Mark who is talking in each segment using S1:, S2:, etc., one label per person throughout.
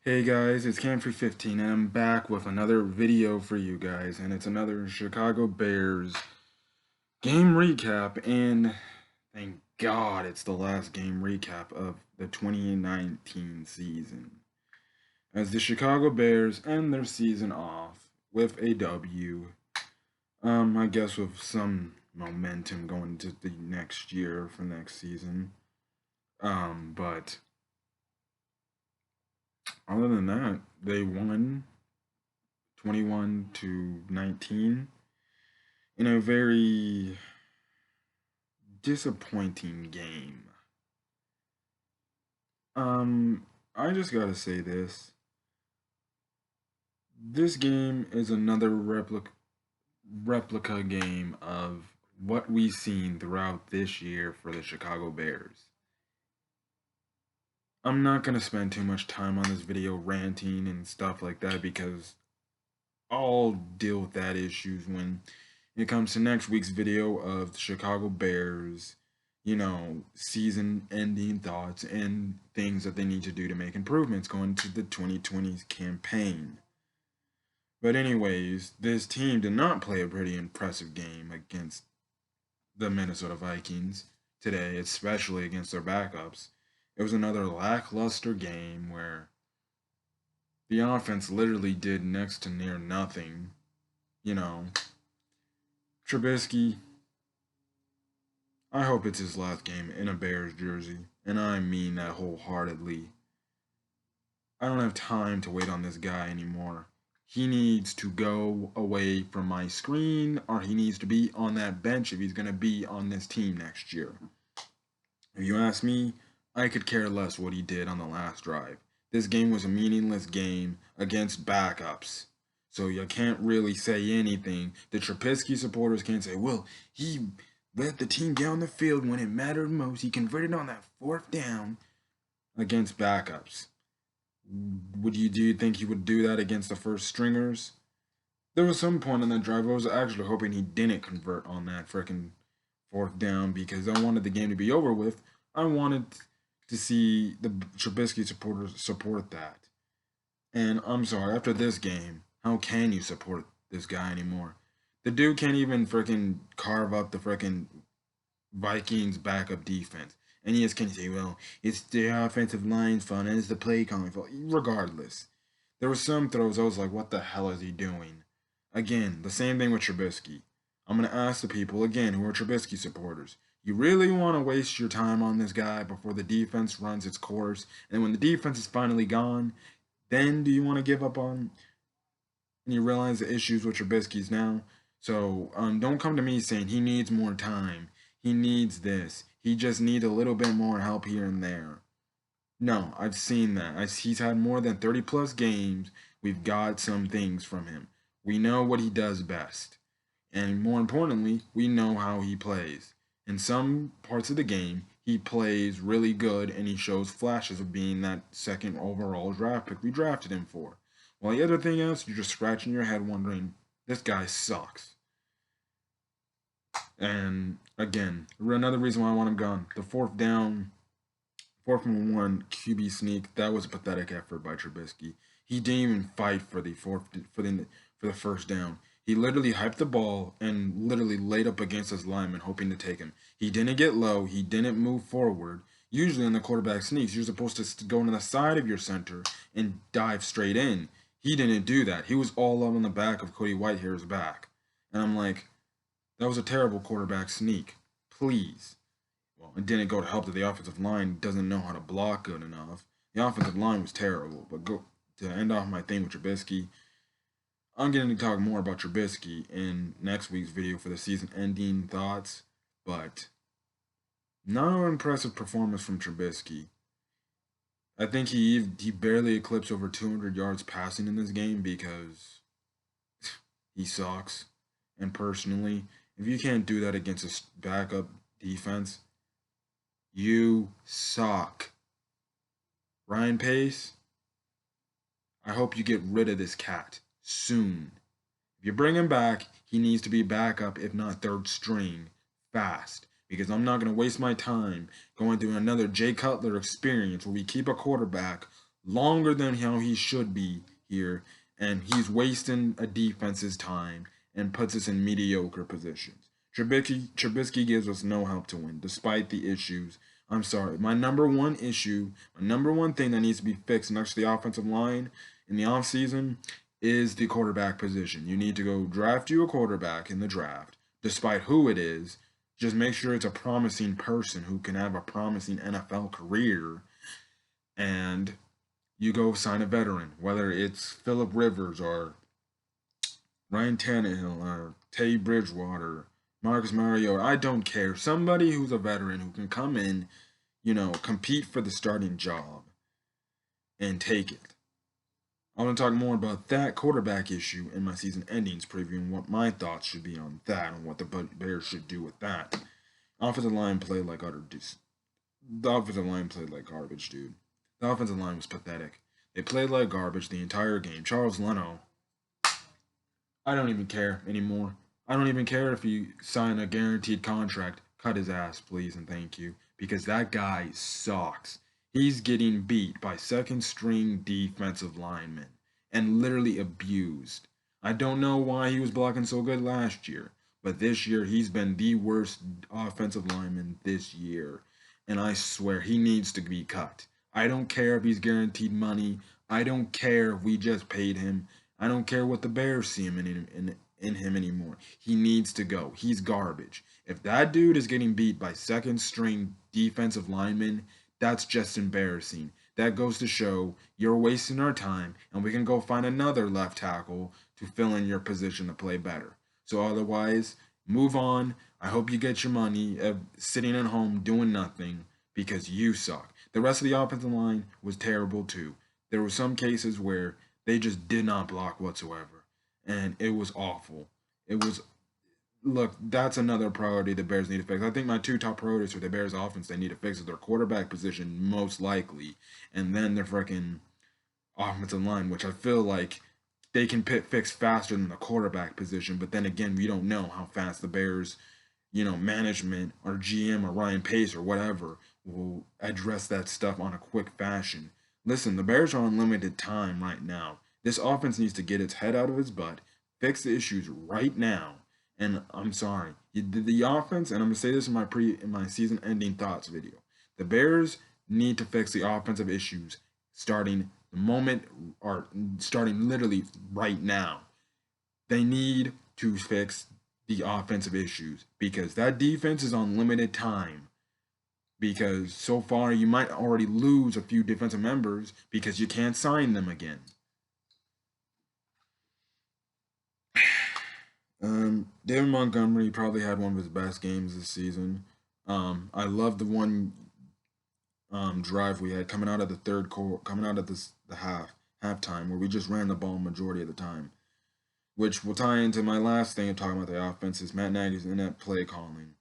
S1: Hey guys, it's Camfrey15 and I'm back with another video for you guys, and it's another Chicago Bears game recap, and thank God it's the last game recap of the 2019 season, as the Chicago Bears end their season off with a W. I guess with some momentum going into the next year for next season. But other than that, they won 21-19 in a very disappointing game. I just gotta say this. This game is another replica game of what we've seen throughout this year for the Chicago Bears. I'm not gonna spend too much time on this video ranting and stuff like that because I'll deal with that issues when it comes to next week's video of the Chicago Bears, season ending thoughts and things that they need to do to make improvements going to the 2020 campaign. But anyways, this team did not play a pretty impressive game against the Minnesota Vikings today, especially against their backups. It was another lackluster game where the offense literally did next to near nothing. Trubisky, I hope it's his last game in a Bears jersey, and I mean that wholeheartedly. I don't have time to wait on this guy anymore. He needs to go away from my screen, or he needs to be on that bench if he's going to be on this team next year. If you ask me, I could care less what he did on the last drive. This game was a meaningless game against backups. So you can't really say anything. The Trubisky supporters can't say, well, he led the team down the field when it mattered most. He converted on that fourth down against backups. Do you think he would do that against the first stringers? There was some point in that drive I was actually hoping he didn't convert on that freaking fourth down because I wanted the game to be over with. I wanted to see the Trubisky supporters support that. And I'm sorry, after this game, how can you support this guy anymore? The dude can't even freaking carve up the freaking Vikings backup defense. And he just can say, well, it's the offensive line's fault and it's the play calling fault. Regardless, there were some throws I was like, what the hell is he doing? Again, the same thing with Trubisky. I'm going to ask the people, again, who are Trubisky supporters. You really want to waste your time on this guy before the defense runs its course? And when the defense is finally gone, then do you want to give up on and you realize the issues with Trubisky's now? So don't come to me saying he needs more time. He needs this. He just needs a little bit more help here and there. No, I've seen that. He's had more than 30 plus games. We've got some things from him. We know what he does best. And more importantly, we know how he plays. In some parts of the game, he plays really good and he shows flashes of being that second overall draft pick we drafted him for. While the other thing is, you're just scratching your head wondering, this guy sucks. And again, another reason why I want him gone. The fourth and one QB sneak, that was a pathetic effort by Trubisky. He didn't even fight for the first down. He literally hyped the ball and literally laid up against his lineman hoping to take him. He didn't get low. He didn't move forward. Usually in the quarterback sneaks, you're supposed to go to the side of your center and dive straight in. He didn't do that. He was all up on the back of Cody Whitehair's back. And I'm like, that was a terrible quarterback sneak. Please. Well, it didn't go to help that the offensive line doesn't know how to block good enough. The offensive line was terrible. But to end off my thing with Trubisky, I'm going to talk more about Trubisky in next week's video for the season-ending thoughts. But not an impressive performance from Trubisky. I think he barely eclipsed over 200 yards passing in this game because he sucks. And personally, if you can't do that against a backup defense, you suck. Ryan Pace, I hope you get rid of this cat soon. If you bring him back, he needs to be backup, if not third string, fast. Because I'm not going to waste my time going through another Jay Cutler experience where we keep a quarterback longer than how he should be here, and he's wasting a defense's time and puts us in mediocre positions. Trubisky gives us no help to win, despite the issues. I'm sorry. My number one issue, my number one thing that needs to be fixed next to the offensive line in the offseason is the quarterback position. You need to go draft you a quarterback in the draft, despite who it is. Just make sure it's a promising person who can have a promising NFL career, and you go sign a veteran, whether it's Philip Rivers or Ryan Tannehill or Teddy Bridgewater, Marcus Mariota. I don't care. Somebody who's a veteran who can come in, compete for the starting job and take it. I want to talk more about that quarterback issue in my season endings preview and what my thoughts should be on that and what the Bears should do with that. Offensive line played like utter The offensive line played like garbage, dude. The offensive line was pathetic. They played like garbage the entire game. Charles Leno, I don't even care anymore. I don't even care if you sign a guaranteed contract. Cut his ass, please, and thank you. Because that guy sucks. He's getting beat by second string defensive linemen and literally abused. I don't know why he was blocking so good last year, but this year he's been the worst offensive lineman this year. And I swear he needs to be cut. I don't care if he's guaranteed money. I don't care if we just paid him. I don't care what the Bears see him in him anymore. He needs to go. He's garbage. If that dude is getting beat by second string defensive linemen, that's just embarrassing. That goes to show you're wasting our time, and we can go find another left tackle to fill in your position to play better. So otherwise, move on. I hope you get your money sitting at home doing nothing because you suck. The rest of the offensive line was terrible too. There were some cases where they just did not block whatsoever, and it was awful. It was Look, that's another priority the Bears need to fix. I think my two top priorities for the Bears offense they need to fix is their quarterback position most likely, and then their freaking offensive line, which I feel like they can fix faster than the quarterback position. But then again, we don't know how fast the Bears, management or GM or Ryan Pace or whatever will address that stuff on a quick fashion. Listen, the Bears are on limited time right now. This offense needs to get its head out of its butt, fix the issues right now. And I'm sorry, the offense, and I'm gonna say this in my season ending thoughts video. The Bears need to fix the offensive issues starting the moment or starting literally right now. They need to fix the offensive issues because that defense is on limited time. Because so far you might already lose a few defensive members because you can't sign them again. David Montgomery probably had one of his best games this season. I love the one drive we had coming out of the third quarter, coming out of the halftime, where we just ran the ball majority of the time, which will tie into my last thing of talking about the offense is Matt Nagy's inept play calling.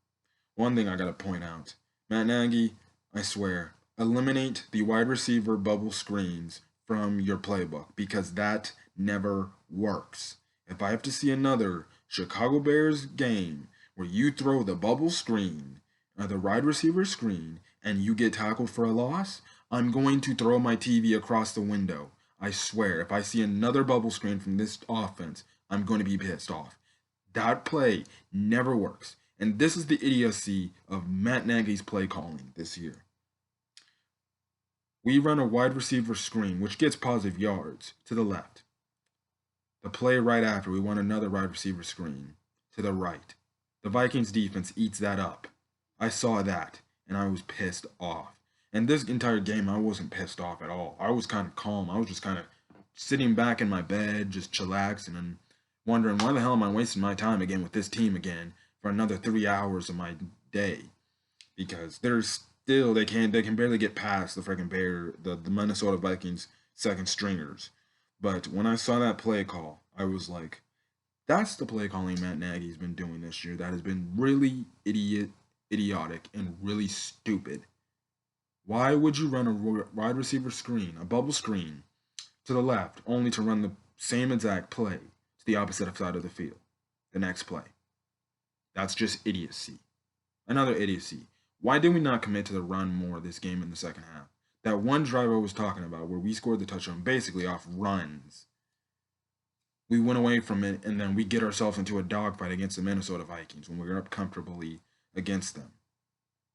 S1: One thing I gotta point out, Matt Nagy, I swear, eliminate the wide receiver bubble screens from your playbook because that never works. If I have to see another Chicago Bears game where you throw the bubble screen or the wide receiver screen and you get tackled for a loss, I'm going to throw my TV across the window. I swear, if I see another bubble screen from this offense, I'm going to be pissed off. That play never works. And this is the idiocy of Matt Nagy's play calling this year. We run a wide receiver screen, which gets positive yards, to the left. The play right after, we want another wide receiver screen to the right. The Vikings defense eats that up. I saw that, and I was pissed off. And this entire game, I wasn't pissed off at all. I was kind of calm. I was just kind of sitting back in my bed, just chillaxing and wondering, why the hell am I wasting my time again with this team again for another 3 hours of my day? Because they can barely get past the freaking the Minnesota Vikings second stringers. But when I saw that play call, I was like, that's the play calling Matt Nagy's been doing this year. That has been really idiotic and really stupid. Why would you run a wide receiver screen, a bubble screen, to the left, only to run the same exact play to the opposite side of the field, the next play? That's just idiocy. Another idiocy. Why did we not commit to the run more this game in the second half? That one drive I was talking about where we scored the touchdown basically off runs. We went away from it, and then we get ourselves into a dogfight against the Minnesota Vikings when we're up comfortably against them.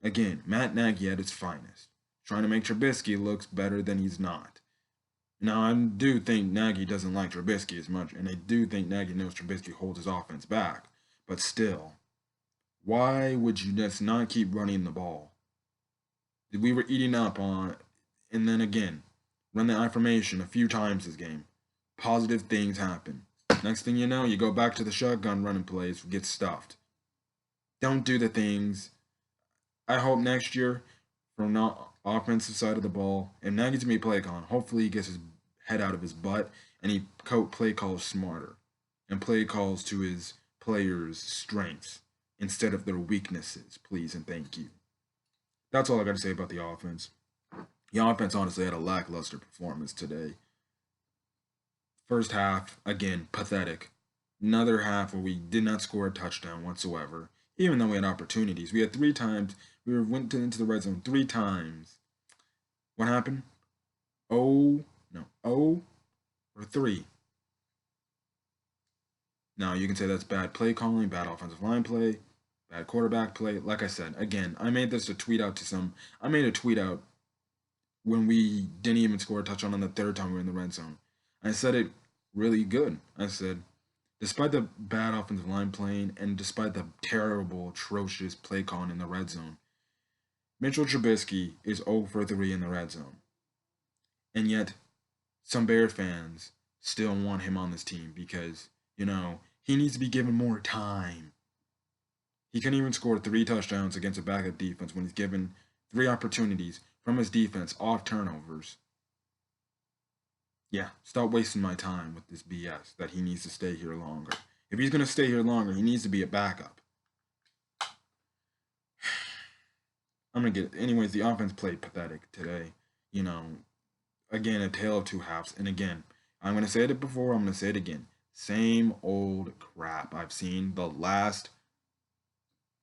S1: Again, Matt Nagy at his finest, trying to make Trubisky look better than he's not. Now, I do think Nagy doesn't like Trubisky as much, and I do think Nagy knows Trubisky holds his offense back. But still, why would you just not keep running the ball? We were eating up on, and then again, run the affirmation a few times this game. Positive things happen. Next thing you know, you go back to the shotgun running plays, get stuffed. Don't do the things. I hope next year, from the offensive side of the ball, and Nagy's gonna be play calling. Hopefully, he gets his head out of his butt and he play calls smarter and play calls to his players' strengths instead of their weaknesses. Please and thank you. That's all I got to say about the offense. The offense honestly had a lackluster performance today. First half, again, pathetic. Another half where we did not score a touchdown whatsoever, even though we had opportunities. We had 3 times. We went into the red zone 3 times. What happened? 0 or 3. Now, you can say that's bad play calling, bad offensive line play, bad quarterback play. Like I said, again, I made a tweet out when we didn't even score a touchdown on the 3rd time we were in the red zone. I said it really good. I said, despite the bad offensive line playing and despite the terrible, atrocious play calling in the red zone, Mitchell Trubisky is 0 for 3 in the red zone. And yet, some Bear fans still want him on this team because, he needs to be given more time. He couldn't even score 3 touchdowns against a backup defense when he's given 3 opportunities from his defense off turnovers. Yeah, stop wasting my time with this BS that he needs to stay here longer. If he's going to stay here longer, he needs to be a backup. I'm going to get it. Anyways, the offense played pathetic today. Again, a tale of 2 halves. And again, I'm going to say it before, I'm going to say it again. Same old crap I've seen the last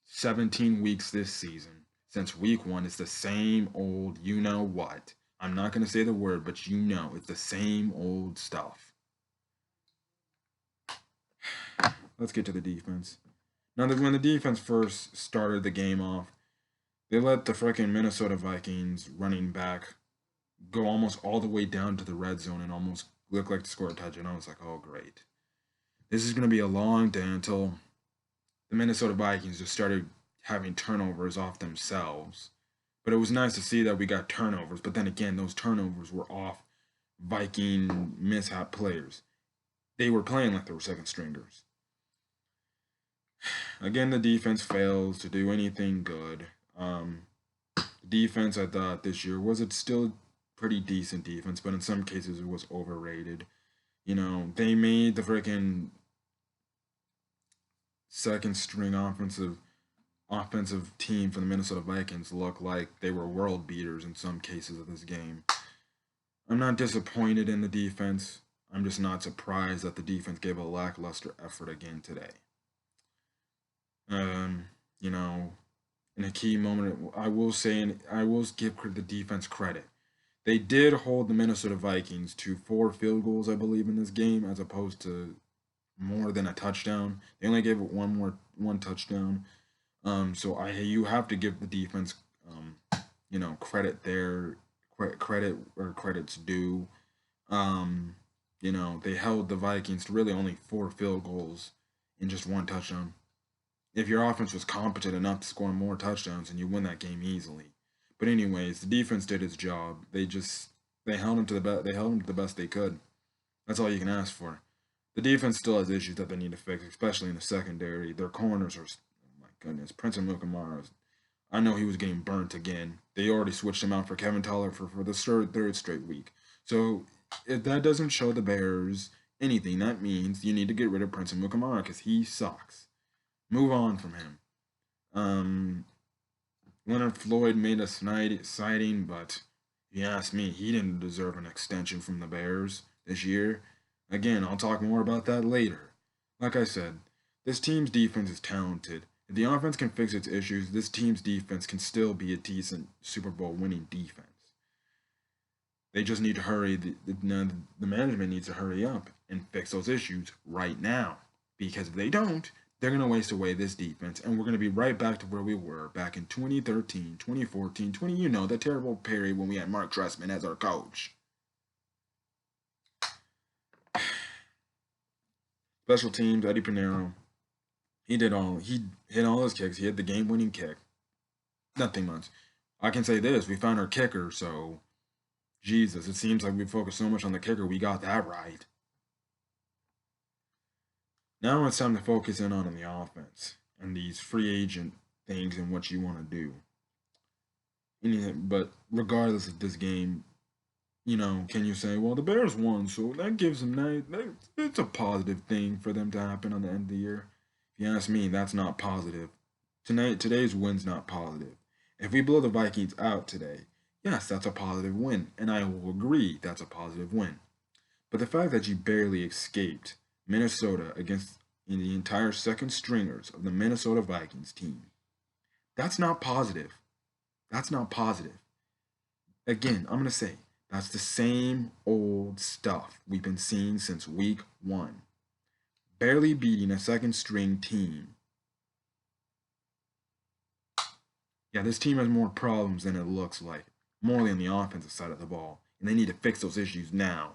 S1: 17 weeks this season. Since week 1, it's the same old you-know-what. I'm not going to say the word, but it's the same old stuff. Let's get to the defense. Now, when the defense first started the game off, they let the freaking Minnesota Vikings running back go almost all the way down to the red zone and almost look like to score a touchdown. I was like, oh, great. This is going to be a long day until the Minnesota Vikings just started having turnovers off themselves. But it was nice to see that we got turnovers. But then again, those turnovers were off Viking mishap players. They were playing like they were second stringers. Again, the defense fails to do anything good. The defense, I thought, this year was it still pretty decent defense, but in some cases it was overrated. They made the freaking second string offensive team for the Minnesota Vikings look like they were world beaters in some cases of this game. I'm not disappointed in the defense. I'm just not surprised that the defense gave a lackluster effort again today. In a key moment, I will give the defense credit. They did hold the Minnesota Vikings to 4 field goals, I believe, in this game, as opposed to more than a touchdown. They only gave it one touchdown. So you have to give the defense, credit there, credit where credit's due. They held the Vikings to really only 4 field goals and just 1 touchdown. If your offense was competent enough to score more touchdowns, and you win that game easily. But anyways, the defense did its job. They held them to the best they could. That's all you can ask for. The defense still has issues that they need to fix, especially in the secondary. Their corners are, oh my goodness, Prince Amukamara. I know he was getting burnt again. They already switched him out for Kevin Teller for the third straight week. So if that doesn't show the Bears anything, that means you need to get rid of Prince Amukamara because he sucks. Move on from him. Leonard Floyd made a sighting, but if you ask me, he didn't deserve an extension from the Bears this year. Again, I'll talk more about that later. Like I said, this team's defense is talented. If the offense can fix its issues, this team's defense can still be a decent Super Bowl winning defense. They just need to hurry. The management needs to hurry up and fix those issues right now. Because if they don't, they're going to waste away this defense. And we're going to be right back to where we were back in 2013, 2014, 20, that terrible period when we had Mark Trestman as our coach. Special teams, Eddie Pinero. He hit all his kicks. He hit the game-winning kick. Nothing much. I can say this: we found our kicker. So, Jesus, it seems like we focused so much on the kicker. We got that right. Now it's time to focus in on the offense and these free agent things and what you want to do. Anything, but regardless of this game, can you say, well, the Bears won, so that gives them it's a positive thing for them to happen on the end of the year? If you ask me, that's not positive. Today's win's not positive. If we blow the Vikings out today, yes, that's a positive win, and I will agree that's a positive win. But the fact that you barely escaped Minnesota against in the entire second stringers of the Minnesota Vikings team, that's not positive. That's not positive. Again, I'm going to say, that's the same old stuff we've been seeing since week 1. Barely beating a second string team. Yeah, this team has more problems than it looks like, more on the offensive side of the ball, and they need to fix those issues now.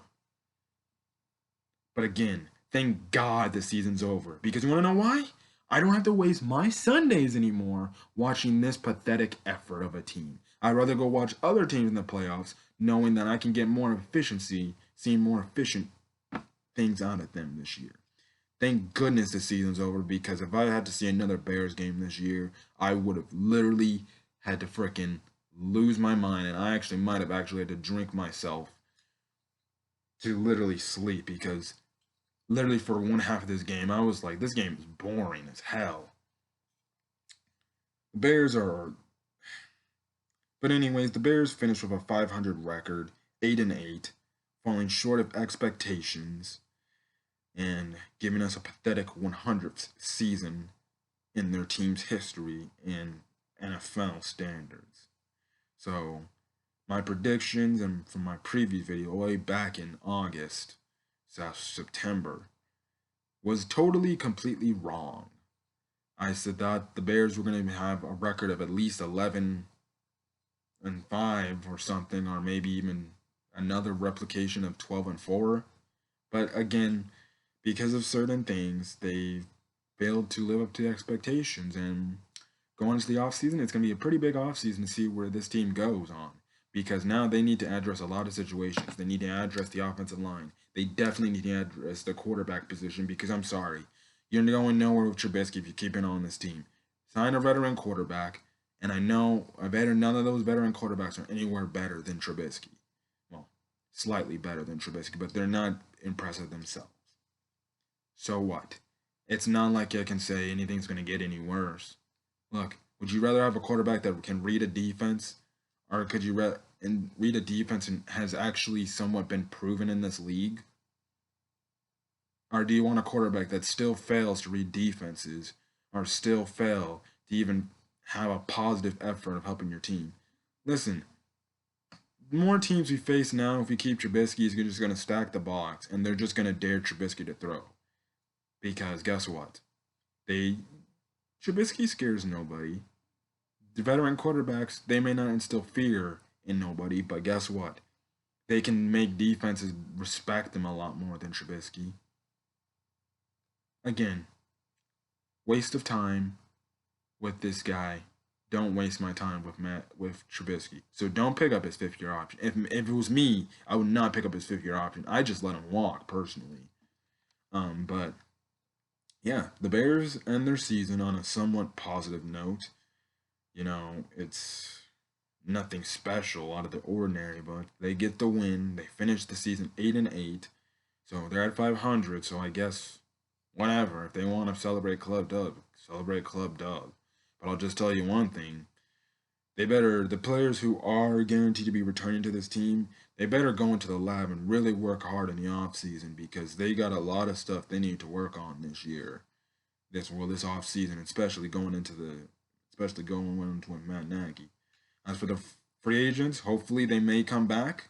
S1: But again, thank God the season's over, because you want to know why? I don't have to waste my Sundays anymore watching this pathetic effort of a team. I'd rather go watch other teams in the playoffs, knowing that I can get more efficiency, seeing more efficient things out of them this year. Thank goodness the season's over, because if I had to see another Bears game this year, I would have literally had to frickin' lose my mind, and I actually might have actually had to drink myself to literally sleep, because literally for one half of this game, I was like, this game is boring as hell. The Bears are. But anyways, the Bears finished with a 500 record, 8-8, falling short of expectations, and giving us a pathetic 100th season in their team's history in NFL standards. So, my predictions and from my previous video way back in August, September, was totally, completely wrong. I said that the Bears were going to have a record of at least 11-5 or something, or maybe even another replication of 12-4. But again, because of certain things, they failed to live up to expectations. And going into the offseason, it's going to be a pretty big offseason to see where this team goes on. Because now they need to address a lot of situations. They need to address the offensive line. They definitely need to address the quarterback position, because I'm sorry, you're going nowhere with Trubisky if you keep it on this team. Sign a veteran quarterback, and I know none of those veteran quarterbacks are anywhere better than Trubisky. Well, slightly better than Trubisky, but they're not impressive themselves. So what? It's not like I can say anything's going to get any worse. Look, would you rather have a quarterback that can read a defense, or could you read a defense and has actually somewhat been proven in this league? Or do you want a quarterback that still fails to read defenses, or still fail to even have a positive effort of helping your team? Listen, more teams we face now, if we keep Trubisky, is just going to stack the box, and they're just going to dare Trubisky to throw. Because guess what? Trubisky scares nobody. The veteran quarterbacks, they may not instill fear in nobody, but guess what? They can make defenses respect them a lot more than Trubisky. Again, waste of time with this guy. Don't waste my time with Trubisky. So don't pick up his 5th-year option. If it was me, I would not pick up his 5th-year option. I just let him walk personally. But yeah, the Bears end their season on a somewhat positive note. It's nothing special out of the ordinary, but they get the win. They finish the season 8-8, so they're at 500. So I guess whatever. If they want to celebrate Club Dub, celebrate Club Dub. But I'll just tell you one thing: the players who are guaranteed to be returning to this team, they better go into the lab and really work hard in the off season, because they got a lot of stuff they need to work on this year. This off season, especially going into with Matt Nagy. As for the free agents, hopefully they may come back.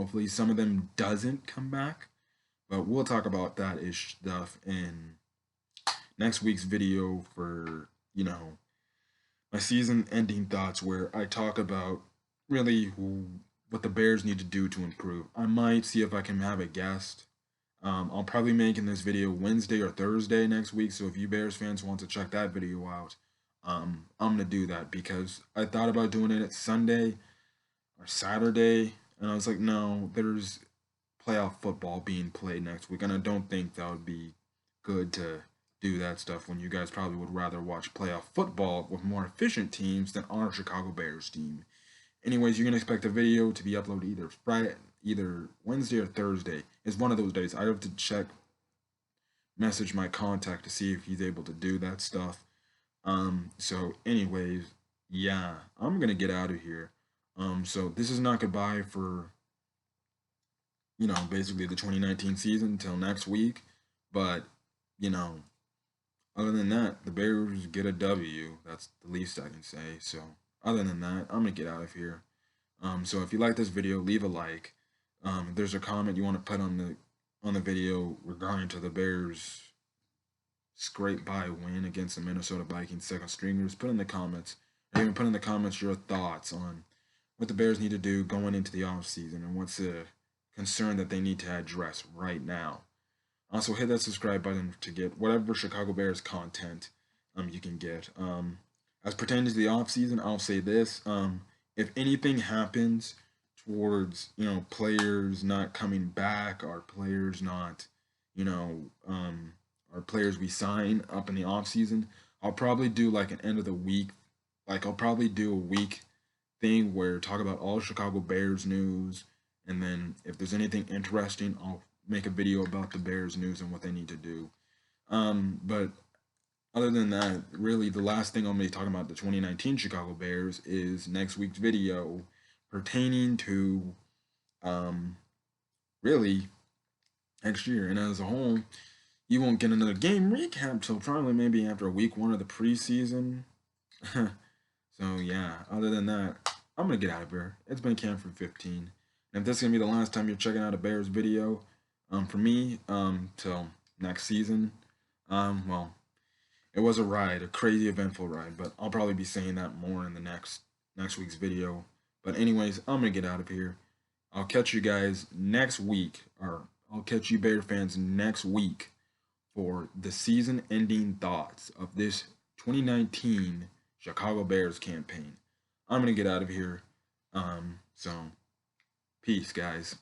S1: Hopefully, some of them doesn't come back, but we'll talk about that ish stuff in next week's video for my season-ending thoughts, where I talk about really what the Bears need to do to improve. I might see if I can have a guest. I'll probably make in this video Wednesday or Thursday next week. So if you Bears fans want to check that video out, I'm gonna do that because I thought about doing it at Sunday or Saturday, and I was like, no, there's playoff football being played next week, and I don't think that would be good to do that stuff when you guys probably would rather watch playoff football with more efficient teams than our Chicago Bears team. Anyways, you can expect a video to be uploaded either Wednesday or Thursday. It's one of those days. I have to message my contact to see if he's able to do that stuff. So anyways, yeah, I'm gonna get out of here. So this is not goodbye for basically the 2019 season until next week. But other than that, the Bears get a W. That's the least I can say. So other than that, I'm gonna get out of here. So if you like this video, leave a like. If there's a comment you want to put on the video regarding to the Bears scrape by win against the Minnesota Vikings second stringers, put in the comments. Or even put in the comments your thoughts on what the Bears need to do going into the offseason and what's a concern that they need to address right now. Also, hit that subscribe button to get whatever Chicago Bears content you can get. As pertaining to the offseason, I'll say this. If anything happens towards, players not coming back, or players not, or players we sign up in the offseason, I'll probably do like an end of the week. Like, I'll probably do a week thing where talk about all Chicago Bears news, and then if there's anything interesting, I'll make a video about the Bears news and what they need to do. But other than that, really the last thing I'm going to be talking about the 2019 Chicago Bears is next week's video pertaining to really next year. And as a whole, you won't get another game recap till probably maybe after week 1 of the preseason. So yeah, other than that, I'm going to get out of here. It's been Cam from 15. And if this is going to be the last time you're checking out a Bears video, for me, till next season, well, it was a ride, a crazy eventful ride, but I'll probably be saying that more in the next week's video. But anyways, I'm going to get out of here. I'll catch you guys next week, or I'll catch you Bear fans next week for the season-ending thoughts of this 2019 Chicago Bears campaign. I'm going to get out of here. So, peace, guys.